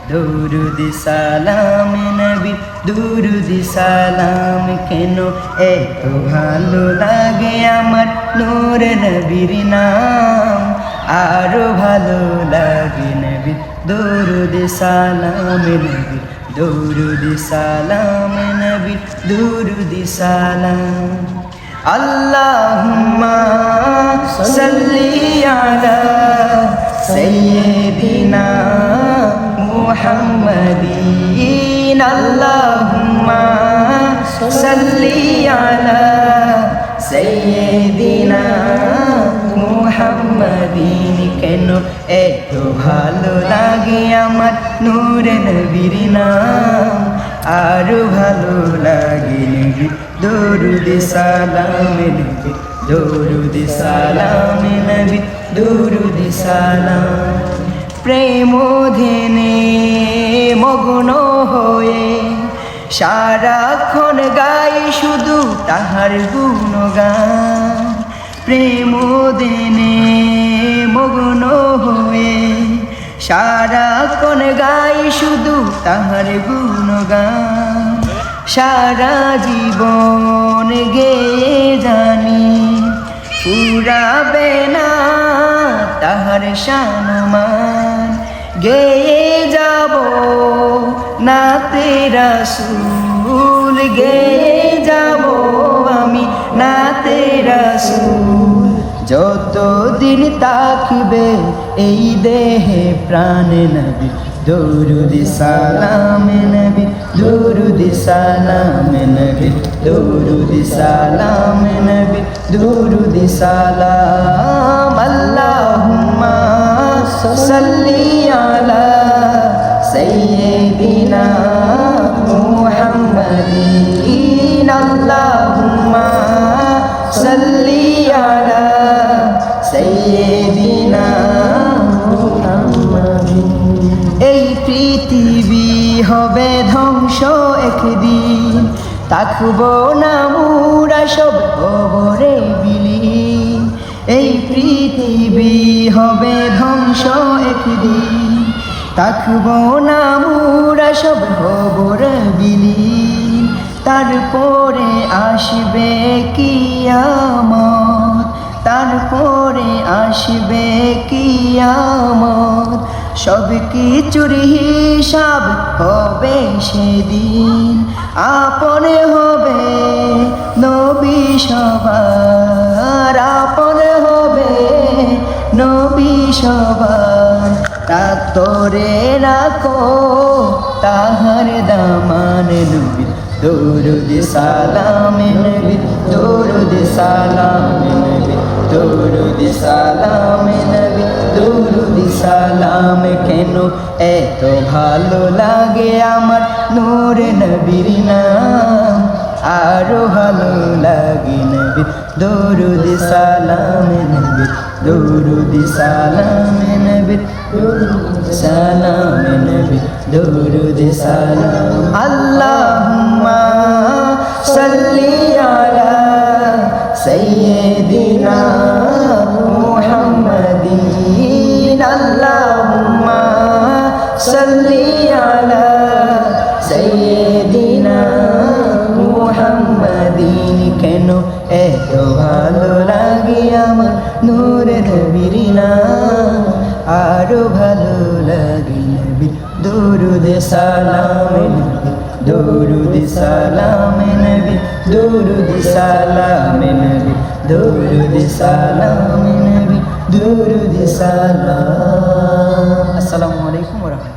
দুরুদ সালাম নবী দুরুদ সালাম কেন এত ভালো লাগে আমার নূর নবীর নাম আরো ভালো লাগে নবী দুরুদ সালাম নবী দুরুদ সালাম নবী দুরুদ সালাম আল্লাহুম্মা সাল্লি আলা সাইয়্যিদিনা মুহাম্মাদিন আল্লাহুম্মা সাল্লি আলা সাইয়্যিদিনা মুহাম্মাদিন কেন এত ভালো লাগে আমার নূর নবীর নাম আরো ভালো লাগে নবী দুরুদ সালাম নবী দুরুদ সালাম নবী দুরুদ সালাম প্রেম ধ্যানে মগ্ন হয়ে সারাক্ষণ গাই শুধু তাহার গুণগান প্রেম ধ্যানে মগ্ন হয়ে সারাক্ষণ গাই শুধু তাহার গুণগান সারা জীবন গেয়ে জানি পুরাবে না তাহার শানমান গেয়ে যাব নাতে রাসূল গেয়ে যাব আমি নাতে রাসূল যতদিন তাকবে এই দেহে প্রাণ নবী দুরুদ সালাম নবী দুরুদ সালাম নবী দুরুদ সালাম নবী দুরুদ সালাম আল্লাহুম্মা সাল্লি আলা সাইয়্যিদিনা মুহাম্মাদিন আল্লাহুম্মা সাল্লি আলা সাইয়্যিদিনা মুহাম্মাদিন এই পৃথিবী হবে ধ্বংস একদিন থাকবো না মুরা সব কবরে বিলীন এই পৃথিবী হবে ধ্বংস একদিন থাকবো না মুরা সব কবরে বিলীন তারপরে আসবে কিয়ামত তারপরে আসবে কিয়ামত সব কিছুর হিসাব হবে সেদিন আপনে হবে নবী সবার আপনে হবে নবী সবার তারে রাখো তাহার দামান নবী দুরুদ সালাম নবী দুরুদ সালাম নবী দুরুদ সালাম নবী দুরুদ সালাম কেন এত ভালো লাগে আমার নূর নবীর নাম আরো ভালো লাগে নবী দুরুদ সালাম নবী দুরুদ সালাম নবী দুরুদ সালাম নবী দুরুদ সালাম আল্লাহুম্মা সাল্লি আলা সাইয়্যিদিনা মুহাম্মাদিন আল্লাহুম্মা সাল্লি আলা সাইয়্যিদিনা মুহাম্মাদিন কেন এত ভালো লাগে আমার নূর নবীর নাম আরো ভালো লাগে নবী দুরুদ সালাম নবী দুরুদ সালাম নবী দুরুদ সালাম নবী দুরুদ সালাম নবী দুরুদ সালাম আসসালামু